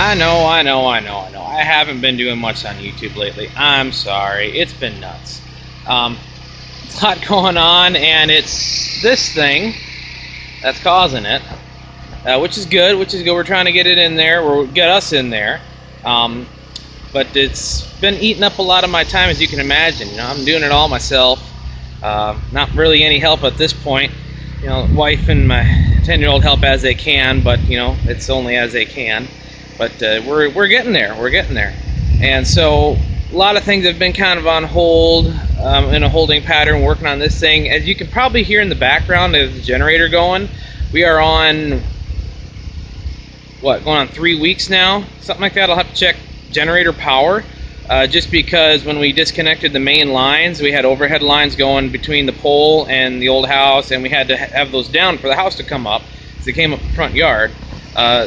I know. I haven't been doing much on YouTube lately. I'm sorry. It's been nuts. It's a lot going on, and it's this thing that's causing it, which is good. We're trying to get it in there. We'll get us in there. But it's been eating up a lot of my time, as you can imagine. You know, I'm doing it all myself. Not really any help at this point. You know, wife and my 10-year-old help as they can, but you know, it's only as they can. But we're getting there. We're getting there. And so a lot of things have been kind of on hold, in a holding pattern, working on this thing. As you can probably hear in the background, there's the generator going. We are on going on 3 weeks now, something like that. I'll have to check generator power. Just because when we disconnected the main lines, we had overhead lines going between the pole and the old house, and we had to have those down for the house to come up, because they came up the front yard.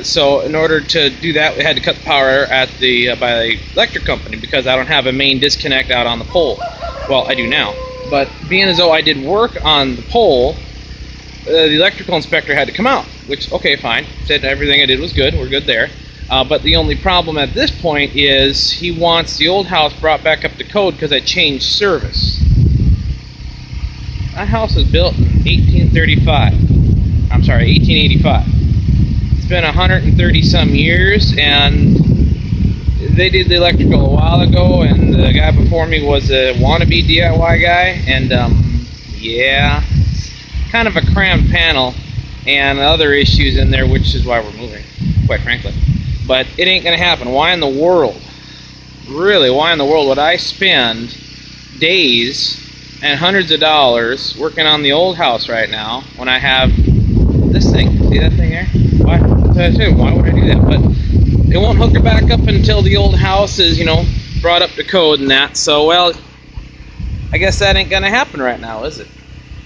So in order to do that, we had to cut the power at by the electric company, because I don't have a main disconnect out on the pole. Well, I do now, but being as though I did work on the pole, the electrical inspector had to come out, which, okay, fine, said everything I did was good, we're good there. But the only problem at this point is he wants the old house brought back up to code because I changed service. That house was built in 1835. I'm sorry, 1885. It's been 130 some years, and they did the electrical a while ago, and the guy before me was a wannabe DIY guy, and yeah, kind of a crammed panel and other issues in there, which is why we're moving, quite frankly. But it ain't gonna happen. Why in the world, really, why in the world would I spend days and hundreds of dollars working on the old house right now when I have this thing? See that thing there? Why would I do that? But it won't hook it back up until the old house is, you know, brought up to code and that. So, well, I guess that ain't gonna happen right now, is it?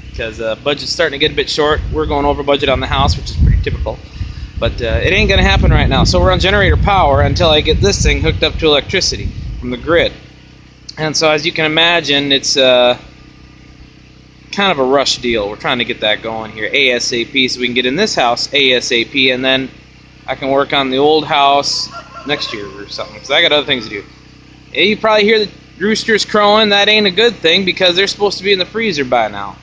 Because budget's starting to get a bit short. We're going over budget on the house, which is pretty typical. But it ain't going to happen right now. So we're on generator power until I get this thing hooked up to electricity from the grid. And so as you can imagine, it's kind of a rush deal. We're trying to get that going here ASAP so we can get in this house ASAP, and then I can work on the old house next year or something, because I got other things to do. You probably hear the roosters crowing. That ain't a good thing, because they're supposed to be in the freezer by now.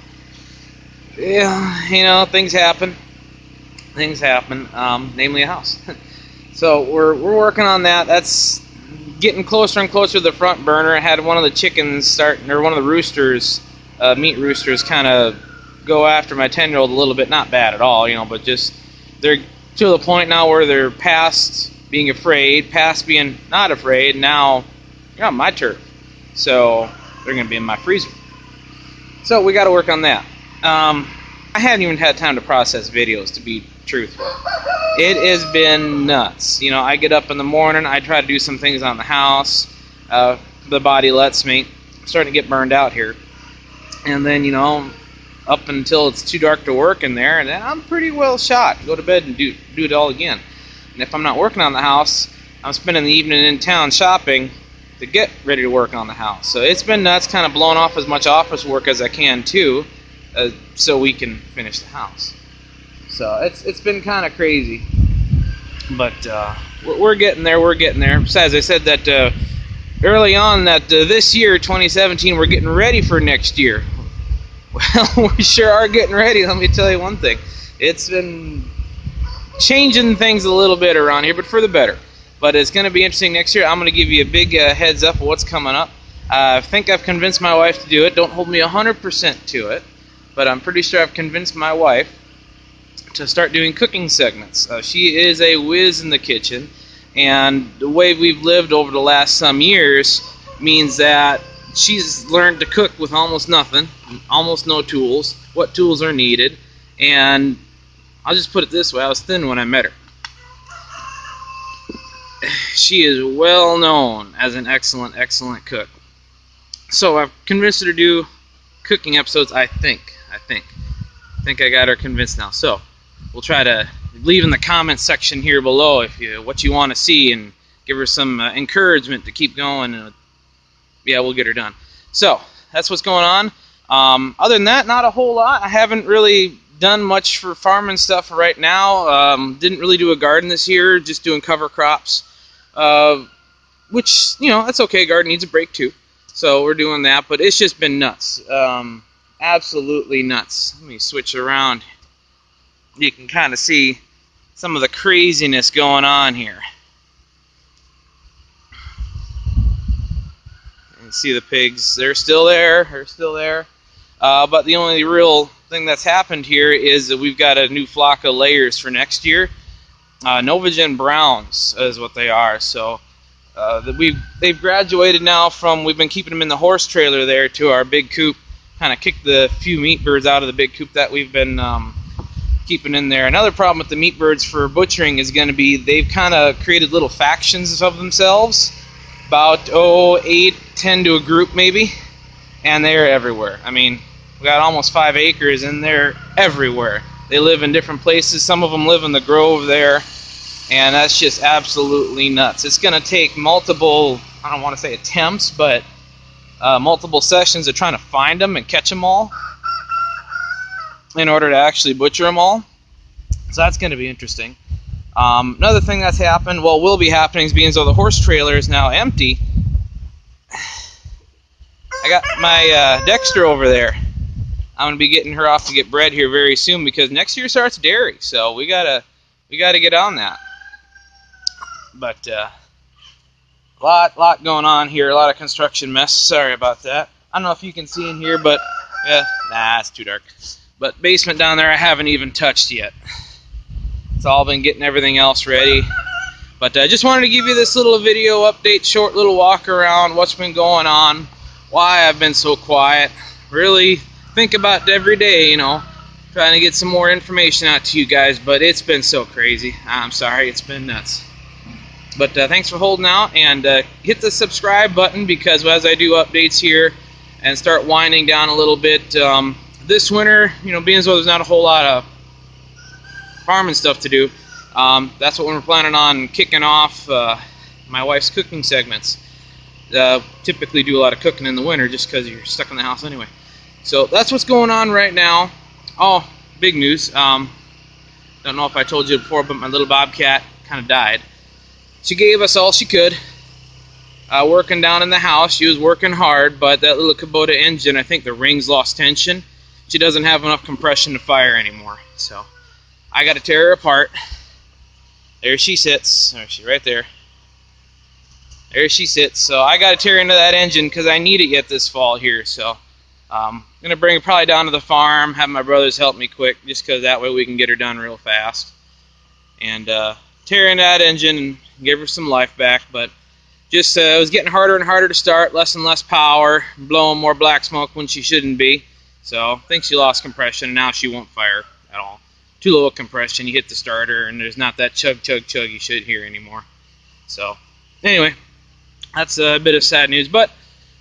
Yeah, you know, things happen. Things happen, namely a house. So we're working on that. That's getting closer and closer to the front burner. I had one of the chickens one of the roosters, meat roosters, kind of go after my 10-year-old a little bit. Not bad at all, you know, but just they're to the point now where they're past being afraid, past being not afraid. Now you're on my turf, so they're going to be in my freezer. So we got to work on that. I haven't even had time to process videos, to be truthful. It has been nuts. You know, I get up in the morning, I try to do some things on the house. The body lets me. I'm starting to get burned out here. And then, you know, up until it's too dark to work in there, and then I'm pretty well shot. Go to bed and do it all again. And if I'm not working on the house, I'm spending the evening in town shopping to get ready to work on the house. So it's been nuts, kind of blowing off as much office work as I can too, so we can finish the house. So it's been kind of crazy, but we're getting there. We're getting there. Besides, I said that early on that this year, 2017, we're getting ready for next year. Well, we sure are getting ready. Let me tell you one thing. It's been changing things a little bit around here, but for the better. But it's going to be interesting next year. I'm going to give you a big heads up of what's coming up. I think I've convinced my wife to do it. Don't hold me 100% to it, but I'm pretty sure I've convinced my wife to start doing cooking segments. She is a whiz in the kitchen, and the way we've lived over the last some years means that she's learned to cook with almost nothing, almost no tools, what tools are needed, and I'll just put it this way, I was thin when I met her. She is well known as an excellent, excellent cook. So I've convinced her to do cooking episodes, I think I got her convinced now. So we'll try to leave in the comments section here below what you want to see, and give her some encouragement to keep going, and yeah, we'll get her done. So that's what's going on. Other than that, not a whole lot. I haven't really done much for farming stuff right now. Didn't really do a garden this year, just doing cover crops. which, you know, that's okay. Garden needs a break too. So we're doing that, but it's just been nuts. Absolutely nuts. Let me switch around. You can kind of see some of the craziness going on here. You see the pigs. They're still there. They're still there. But the only real thing that's happened here is that we've got a new flock of layers for next year. Novagen Browns is what they are. So they've graduated now from, we've been keeping them in the horse trailer there to our big coop. Kind of kicked the few meat birds out of the big coop that we've been keeping in there. Another problem with the meat birds for butchering is going to be they've kind of created little factions of themselves. About 8, 10 to a group maybe. And they're everywhere. I mean, we got almost 5 acres and they're everywhere. They live in different places. Some of them live in the grove there. And that's just absolutely nuts. It's going to take multiple, I don't want to say attempts, but multiple sessions of trying to find them and catch them all in order to actually butcher them all. So that's going to be interesting. Another thing that's happened, well, will be happening, is being as though the horse trailer is now empty. I got my Dexter over there. I'm going to be getting her off to get bred here very soon because next year starts dairy, so we gotta get on that. But lot going on here, a lot of construction mess. Sorry about that. I don't know if you can see in here, but yeah, nah, it's too dark. But basement down there I haven't even touched yet. It's all been getting everything else ready. But I just wanted to give you this little video update, short little walk around, what's been going on, why I've been so quiet. Really think about it every day, you know, trying to get some more information out to you guys, but it's been so crazy. I'm sorry, it's been nuts. But thanks for holding out, and hit the subscribe button because as I do updates here and start winding down a little bit, this winter, you know, being as though there's not a whole lot of farming stuff to do, that's what we're planning on kicking off my wife's cooking segments. Typically do a lot of cooking in the winter just because you're stuck in the house anyway. So that's what's going on right now. Oh, big news. Don't know if I told you before, but my little bobcat kind of died. She gave us all she could. Working down in the house, she was working hard, but that little Kubota engine, I think the rings lost tension. She doesn't have enough compression to fire anymore. So I got to tear her apart. There she sits. There she, right there. There she sits. So I got to tear into that engine because I need it yet this fall here. So I'm going to bring her probably down to the farm, have my brothers help me quick, just because that way we can get her done real fast. And tear in that engine and give her some life back. But just it was getting harder and harder to start, less and less power, blowing more black smoke when she shouldn't be. So I think she lost compression, and now she won't fire at all. Too low compression, you hit the starter, and there's not that chug, chug, chug you should hear anymore. So anyway, that's a bit of sad news, but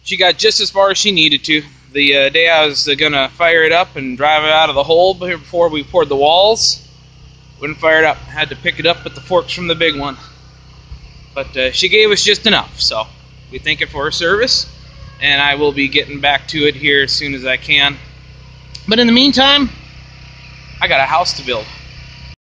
she got just as far as she needed to. The day I was going to fire it up and drive it out of the hole before we poured the walls, wouldn't fire it up. Had to pick it up with the forks from the big one. But she gave us just enough, so we thank her for her service, and I will be getting back to it here as soon as I can. But in the meantime, I got a house to build.